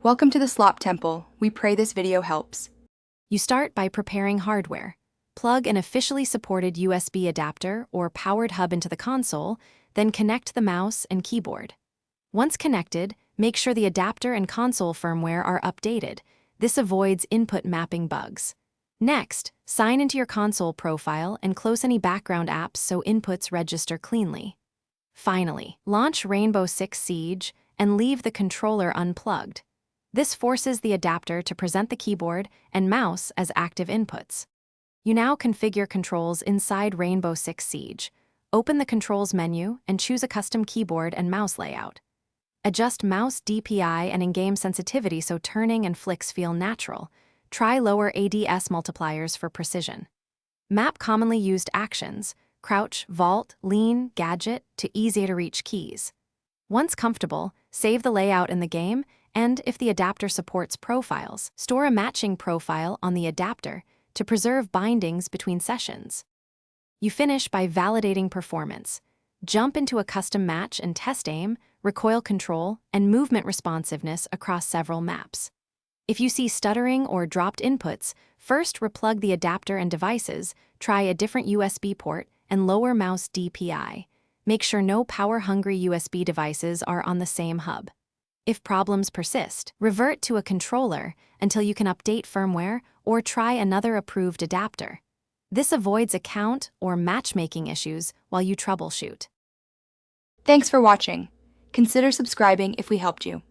Welcome to the Slop Temple. We pray this video helps. You start by preparing hardware. Plug an officially supported USB adapter or powered hub into the console, then connect the mouse and keyboard. Once connected, make sure the adapter and console firmware are updated. This avoids input mapping bugs. Next, sign into your console profile and close any background apps so inputs register cleanly. Finally, launch Rainbow Six Siege and leave the controller unplugged. This forces the adapter to present the keyboard and mouse as active inputs. You now configure controls inside Rainbow Six Siege. Open the Controls menu and choose a custom keyboard and mouse layout. Adjust mouse DPI and in-game sensitivity so turning and flicks feel natural. Try lower ADS multipliers for precision. Map commonly used actions, crouch, vault, lean, gadget to easier-to-reach keys. Once comfortable, save the layout in the game, and if the adapter supports profiles, store a matching profile on the adapter to preserve bindings between sessions. You finish by validating performance. Jump into a custom match and test aim, recoil control, and movement responsiveness across several maps. If you see stuttering or dropped inputs, first replug the adapter and devices, try a different USB port, and lower mouse DPI. Make sure no power-hungry USB devices are on the same hub. If problems persist, revert to a controller until you can update firmware or try another approved adapter. This avoids account or matchmaking issues while you troubleshoot. Thanks for watching. Consider subscribing if we helped you.